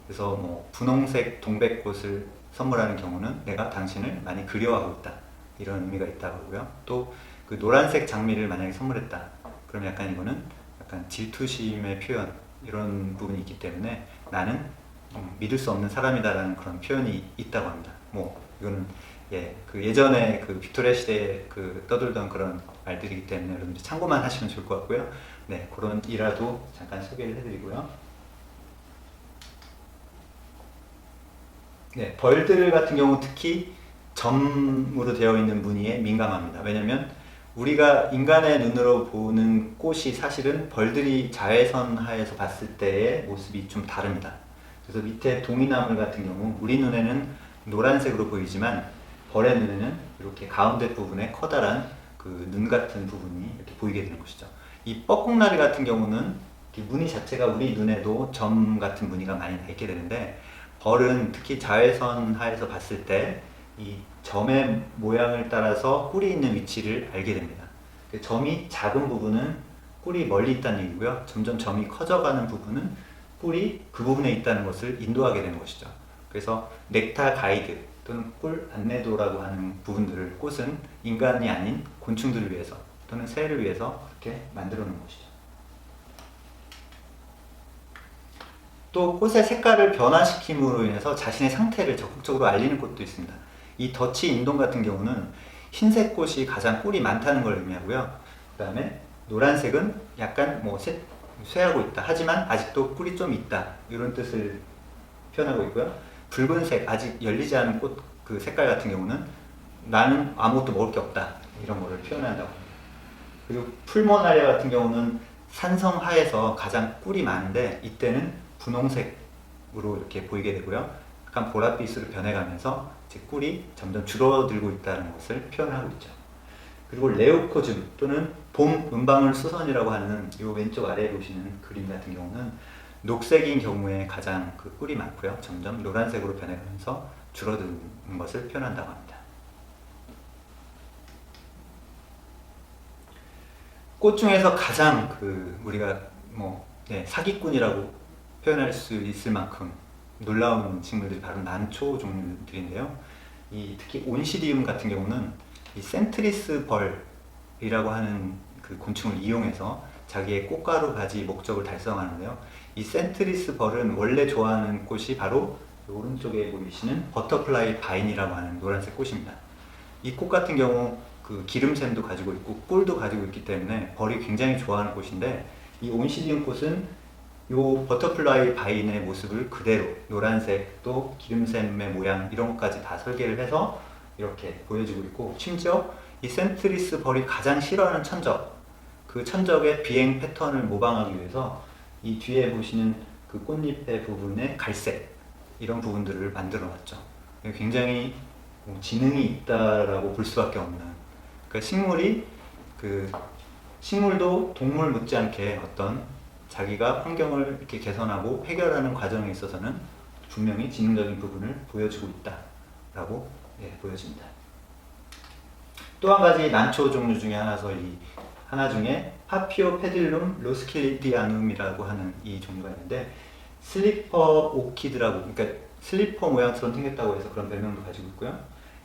그래서 뭐 분홍색 동백꽃을 선물하는 경우는 내가 당신을 많이 그리워하고 있다, 이런 의미가 있다고 하고요. 또 그 노란색 장미를 만약에 선물했다, 그럼 약간 이거는 약간 질투심의 표현, 이런 부분이 있기 때문에 나는 믿을 수 없는 사람이다라는 그런 표현이 있다고 합니다. 뭐 이거는 그 예전에 그 빅토리아 시대에 그 떠돌던 그런 말들이기 때문에 여러분들 참고만 하시면 좋을 것 같고요. 네, 그런 일화도 잠깐 소개를 해드리고요. 네, 벌들 같은 경우 특히 점으로 되어 있는 무늬에 민감합니다. 왜냐면 우리가 인간의 눈으로 보는 꽃이 사실은 벌들이 자외선 하에서 봤을 때의 모습이 좀 다릅니다. 그래서 밑에 동이나물 같은 경우 우리 눈에는 노란색으로 보이지만 벌의 눈에는 이렇게 가운데 부분에 커다란 그 눈 같은 부분이 이렇게 보이게 되는 것이죠. 이 뻐꾹나리 같은 경우는 무늬 자체가 우리 눈에도 점 같은 무늬가 많이 나 있게 되는데, 벌은 특히 자외선 하에서 봤을 때 이 점의 모양을 따라서 꿀이 있는 위치를 알게 됩니다. 점이 작은 부분은 꿀이 멀리 있다는 얘기고요. 점점 점이 커져가는 부분은 꿀이 그 부분에 있다는 것을 인도하게 되는 것이죠. 그래서 넥타 가이드 또는 꿀 안내도라고 하는 부분들을 꽃은 인간이 아닌 곤충들을 위해서 또는 새를 위해서 그렇게 만들어 놓은 것이죠. 또 꽃의 색깔을 변화시킴으로 인해서 자신의 상태를 적극적으로 알리는 꽃도 있습니다. 이 더치 인동 같은 경우는 흰색 꽃이 가장 꿀이 많다는 걸 의미하고요. 그 다음에 노란색은 약간 뭐 쇠하고 있다, 하지만 아직도 꿀이 좀 있다, 이런 뜻을 표현하고 있고요. 붉은색, 아직 열리지 않은 꽃 그 색깔 같은 경우는 나는 아무것도 먹을 게 없다, 이런 거를 표현한다고 합니다. 그리고 풀모나리아 같은 경우는 산성하에서 가장 꿀이 많은데 이때는 분홍색으로 이렇게 보이게 되고요. 약간 보랏빛으로 변해가면서 이제 꿀이 점점 줄어들고 있다는 것을 표현하고 있죠. 그리고 레오코즘 또는 봄 은방울 수선이라고 하는 이 왼쪽 아래에 보시는 그림 같은 경우는 녹색인 경우에 가장 그 꿀이 많고요. 점점 노란색으로 변해가면서 줄어드는 것을 표현한다고 합니다. 꽃 중에서 가장 그 우리가 사기꾼이라고 표현할 수 있을 만큼 놀라운 식물들이 바로 난초 종류들인데요. 특히 온시디움 같은 경우는 이 센트리스 벌이라고 하는 그 곤충을 이용해서 자기의 꽃가루 가지 목적을 달성하는데요. 이 센트리스 벌은 원래 좋아하는 꽃이 바로 오른쪽에 보이시는 버터플라이 바인이라고 하는 노란색 꽃입니다. 이 꽃 같은 경우 그 기름샘도 가지고 있고 꿀도 가지고 있기 때문에 벌이 굉장히 좋아하는 꽃인데, 이 온시디움 꽃은 이 버터플라이 바인의 모습을 그대로 노란색 또 기름샘의 모양 이런 것까지 다 설계를 해서 이렇게 보여주고 있고, 심지어 이 센트리스 벌이 가장 싫어하는 천적, 그 천적의 비행 패턴을 모방하기 위해서 이 뒤에 보시는 그 꽃잎의 부분에 갈색 이런 부분들을 만들어 놨죠. 굉장히 지능이 있다라고 볼 수밖에 없는, 식물도 동물 못지않게 어떤 자기가 환경을 이렇게 개선하고 해결하는 과정에 있어서는 분명히 지능적인 부분을 보여주고 있다라고 보여집니다. 또 한 가지 난초 종류 중에 하나 중에 파피오페딜룸 로스키디아눔이라고 하는 이 종류가 있는데, 슬리퍼 오키드라고, 그러니까 슬리퍼 모양처럼 생겼다고 해서 그런 별명도 가지고 있고요.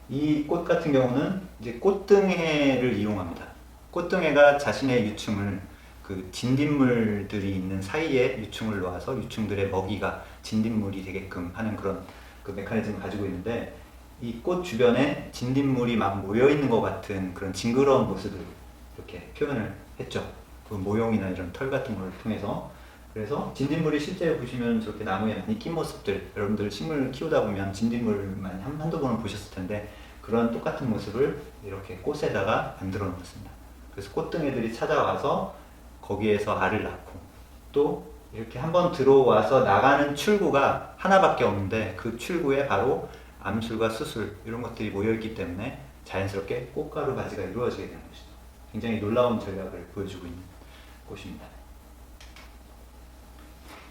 이 꽃 같은 경우는 이제 꽃등해를 이용합니다. 꽃등해가 자신의 유충을 그 진딧물들이 있는 사이에 유충을 놓아서 유충들의 먹이가 진딧물이 되게끔 하는 그런 그 메커니즘을 가지고 있는데, 이 꽃 주변에 진딧물이 막 모여 있는 것 같은 그런 징그러운 모습을 이렇게 표현을 했죠. 그 모용이나 이런 털 같은 걸 통해서. 그래서 진딧물이 실제로 보시면 저렇게 나무에 많이 낀 모습들, 여러분들 식물 키우다 보면 진딧물만 한두 번은 보셨을 텐데, 그런 똑같은 모습을 이렇게 꽃에다가 만들어 놓습니다. 그래서 꽃등애들이 찾아와서 거기에서 알을 낳고, 또 이렇게 한번 들어와서 나가는 출구가 하나밖에 없는데, 그 출구에 바로 암술과 수술 이런 것들이 모여있기 때문에 자연스럽게 꽃가루 바지가 이루어지게 되는 것이죠. 굉장히 놀라운 전략을 보여주고 있는 꽃입니다.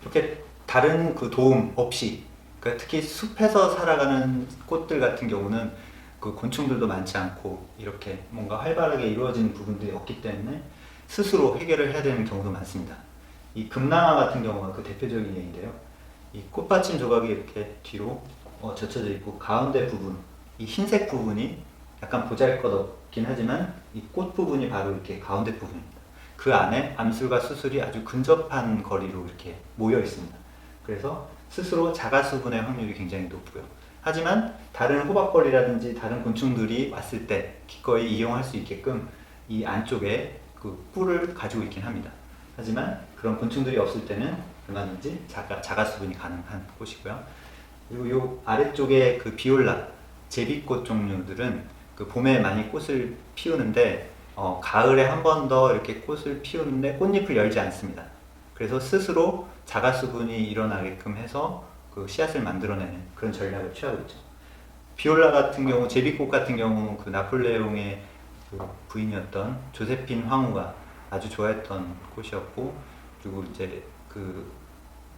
이렇게 다른 그 도움 없이, 그러니까 특히 숲에서 살아가는 꽃들 같은 경우는 그 곤충들도 많지 않고 이렇게 뭔가 활발하게 이루어지는 부분들이 없기 때문에 스스로 해결을 해야 되는 경우도 많습니다. 이 금낭화 같은 경우가 그 대표적인 예인데요. 이 꽃받침 조각이 이렇게 뒤로 젖혀져 있고, 가운데 부분, 이 흰색 부분이 약간 보잘것없긴 하지만 이 꽃 부분이 바로 이렇게 가운데 부분입니다. 그 안에 암술과 수술이 아주 근접한 거리로 이렇게 모여 있습니다. 그래서 스스로 자가수분의 확률이 굉장히 높고요. 하지만 다른 호박벌이라든지 다른 곤충들이 왔을 때 기꺼이 이용할 수 있게끔 이 안쪽에 그 꿀을 가지고 있긴 합니다. 하지만 그런 곤충들이 없을 때는 얼마든지 자가수분이 가능한 꽃이고요. 그리고 이 아래쪽에 그 비올라, 제비꽃 종류들은 그 봄에 많이 꽃을 피우는데, 가을에 한 번 더 이렇게 꽃을 피우는데 꽃잎을 열지 않습니다. 그래서 스스로 자가수분이 일어나게끔 해서 그 씨앗을 만들어내는 그런 전략을 취하고 있죠. 비올라 같은 경우, 제비꽃 같은 경우 그 나폴레옹의 그 부인이었던 조세핀 황후가 아주 좋아했던 꽃이었고, 그리고 이제 그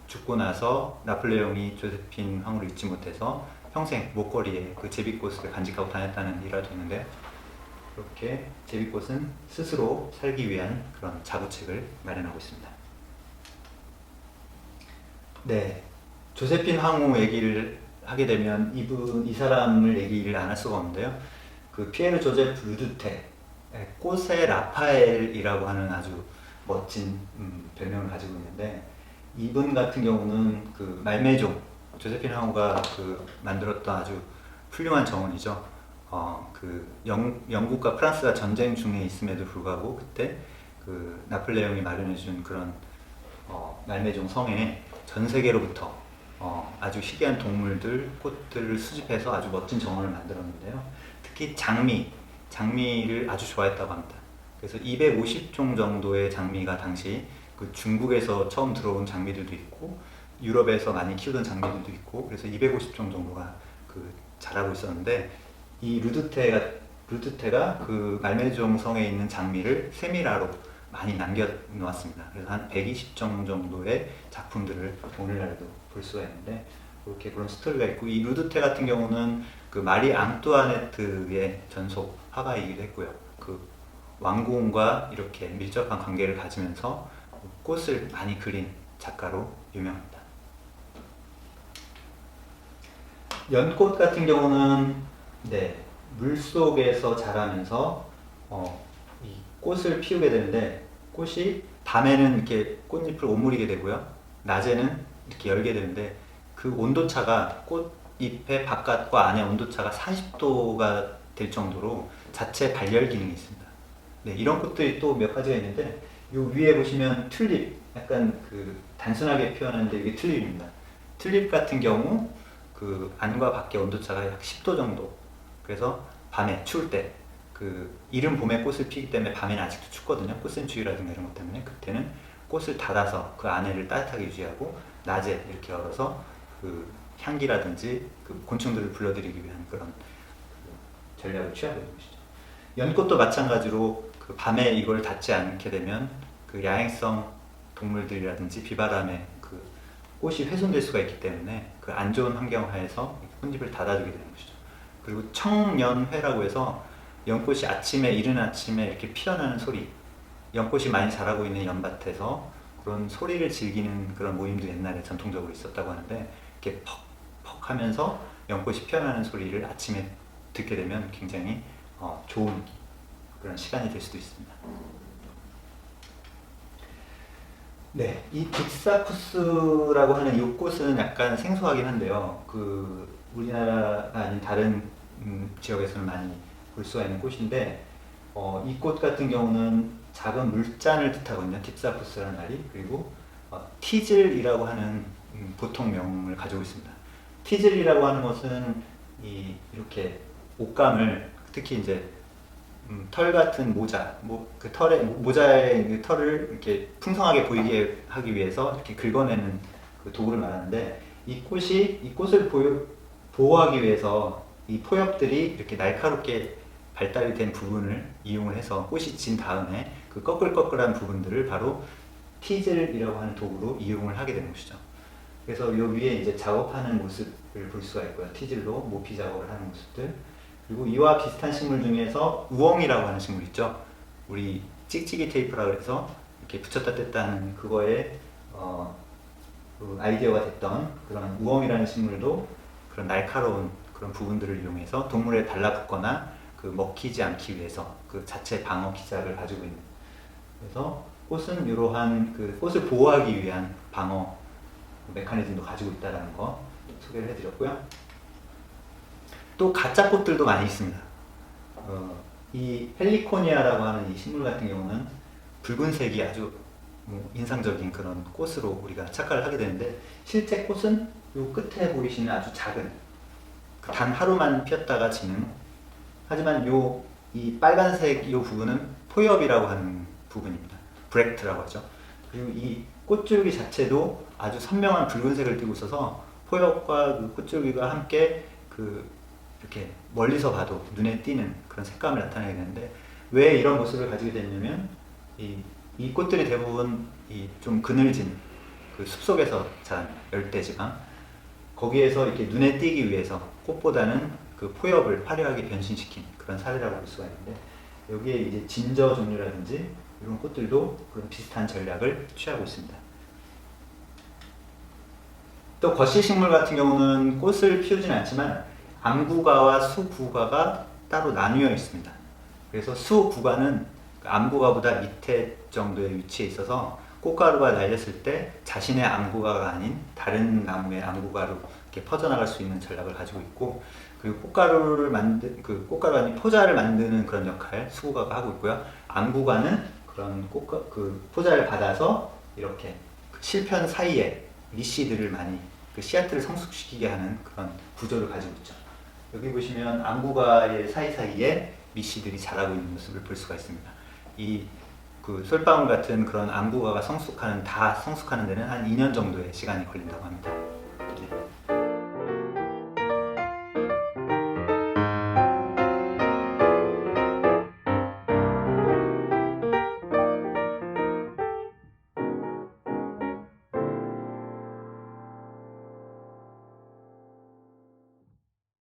죽고 나서 나폴레옹이 조세핀 황후를 잊지 못해서 평생 목걸이에 그 제비꽃을 간직하고 다녔다는 일화도 있는데, 그렇게 제비꽃은 스스로 살기 위한 그런 자구책을 마련하고 있습니다. 네, 조세핀 황후 얘기를 하게 되면 이 사람을 얘기를 안 할 수가 없는데요. 그 피에르 조제프 르두테, 꽃의 라파엘이라고 하는 아주 멋진 별명을 가지고 있는데, 이분 같은 경우는 그 말메종, 조세핀 황후가 그 만들었던 아주 훌륭한 정원이죠. 그 영국과 프랑스가 전쟁 중에 있음에도 불구하고 그때 그 나폴레옹이 마련해준 그런 말메종 성에 전 세계로부터 아주 희귀한 동물들, 꽃들을 수집해서 아주 멋진 정원을 만들었는데요. 특히 장미를 아주 좋아했다고 합니다. 그래서 250종 정도의 장미가 당시 그 중국에서 처음 들어온 장미들도 있고, 유럽에서 많이 키우던 장미들도 있고, 그래서 250종 정도가 그 자라고 있었는데, 이 루드테가 그 말메종 성에 있는 장미를 세밀화로 많이 남겨놓았습니다. 그래서 한 120종 정도의 작품들을 오늘날도 볼 수가 있는데, 그렇게 그런 스토리가 있고, 이 루드테 같은 경우는 그 마리 앙뚜아네트의 전속 화가이기도 했고요. 그 왕궁과 이렇게 밀접한 관계를 가지면서 꽃을 많이 그린 작가로 유명합니다. 연꽃 같은 경우는 물속에서 자라면서 이 꽃을 피우게 되는데, 꽃이 밤에는 이렇게 꽃잎을 오므리게 되고요, 낮에는 이렇게 열게 되는데, 그 온도차가 꽃잎의 바깥과 안의 온도차가 40도가 될 정도로 자체 발열 기능이 있습니다. 네, 이런 꽃들이 또 몇 가지가 있는데, 요 위에 보시면 튤립, 약간 그 단순하게 표현하는데 이게 튤립입니다. 튤립 같은 경우 그 안과 밖의 온도차가 약 10도 정도. 그래서 밤에 추울 때, 그 이른 봄에 꽃을 피기 때문에 밤에는 아직도 춥거든요. 꽃샘추위라든가 이런 것 때문에. 그때는 꽃을 닫아서 그 안에를 따뜻하게 유지하고, 낮에 이렇게 열어서 그 향기라든지 그 곤충들을 불러들이기 위한 그런 그 전략을 취하고 있는 것이죠. 연꽃도 마찬가지로 그 밤에 이걸 닫지 않게 되면 그 야행성 동물들이라든지 비바람에 그 꽃이 훼손될 수가 있기 때문에 그 안 좋은 환경 하에서 꽃잎을 닫아주게 되는 것이죠. 그리고 청연회라고 해서 연꽃이 이른 아침에 이렇게 피어나는 소리, 연꽃이 많이 자라고 있는 연밭에서 그런 소리를 즐기는 그런 모임도 옛날에 전통적으로 있었다고 하는데, 이렇게 퍽퍽 하면서 연꽃이 피어나는 소리를 아침에 듣게 되면 굉장히 좋은 그런 시간이 될 수도 있습니다. 네, 이 빅사쿠스라고 하는 이 꽃은 약간 생소하긴 한데요. 우리나라가 아닌 다른 지역에서는 많이 볼 수가 있는 꽃인데, 이 꽃 같은 경우는 작은 물잔을 뜻하거든요. 딥사쿠스라는 말이. 그리고 티즐이라고 하는 보통명을 가지고 있습니다. 티즐이라고 하는 것은 이렇게 옷감을, 특히 이제 털 같은 모자, 그 모자의 그 털을 이렇게 풍성하게 보이게 하기 위해서 이렇게 긁어내는 그 도구를 말하는데, 이 꽃을 보호하기 위해서 이 포엽들이 이렇게 날카롭게 발달이 된 부분을 이용을 해서, 꽃이 진 다음에 그 꺼끌꺼끌한 부분들을 바로 티즐이라고 하는 도구로 이용을 하게 되는 것이죠. 그래서 요 위에 이제 작업하는 모습을 볼 수가 있고요. 티즐로 모피 작업을 하는 모습들. 그리고 이와 비슷한 식물 중에서 우엉이라고 하는 식물 있죠. 우리 찍찍이 테이프라고 해서 이렇게 붙였다 뗐다 하는 그거에 그 아이디어가 됐던 그런 우엉이라는 식물도 그런 날카로운 그런 부분들을 이용해서 동물에 달라붙거나 그 먹히지 않기 위해서 그 자체 방어 기작을 가지고 있는. 그래서 꽃은 이러한 그 꽃을 보호하기 위한 방어 메커니즘도 가지고 있다는 거 소개를 해드렸고요. 또 가짜 꽃들도 많이 있습니다. 이 펠리코니아라고 하는 이 식물 같은 경우는 붉은색이 아주 인상적인 그런 꽃으로 우리가 착각을 하게 되는데, 실제 꽃은 이 끝에 보이시는 아주 작은, 단 하루만 피었다가 지는, 하지만 이 빨간색 이 부분은 포엽이라고 하는 부분입니다. 브렉트라고 하죠. 그리고 이 꽃줄기 자체도 아주 선명한 붉은색을 띠고 있어서 포엽과 그 꽃줄기가 함께 이렇게 멀리서 봐도 눈에 띄는 그런 색감을 나타내게 되는데, 왜 이런 모습을 가지게 됐냐면, 이 꽃들이 대부분 좀 그늘진 그 숲속에서 자란 열대지방, 거기에서 이렇게 눈에 띄기 위해서 꽃보다는 그 포엽을 화려하게 변신시킨 그런 사례라고 볼 수가 있는데, 여기에 이제 진저 종류라든지 이런 꽃들도 그런 비슷한 전략을 취하고 있습니다. 또 거실식물 같은 경우는 꽃을 피우지는 않지만 암구가와 수구가가 따로 나뉘어 있습니다. 그래서 수구가는 암구가보다 밑에 정도의 위치에 있어서 꽃가루가 날렸을 때 자신의 암구가가 아닌 다른 나무의 암구가로 이렇게 퍼져나갈 수 있는 전략을 가지고 있고, 그리고 꽃가루 아닌 포자를 만드는 그런 역할 수구가가 하고 있고요. 암구가는 그런 포자를 받아서 이렇게 실편 사이에 리씨들을 많이 씨앗들을 성숙시키게 하는 그런 구조를 가지고 있죠. 여기 보시면 암구가의 사이사이에 미씨들이 자라고 있는 모습을 볼 수가 있습니다. 솔방울 같은 그런 암구가가 성숙하는 데는 한 2년 정도의 시간이 걸린다고 합니다.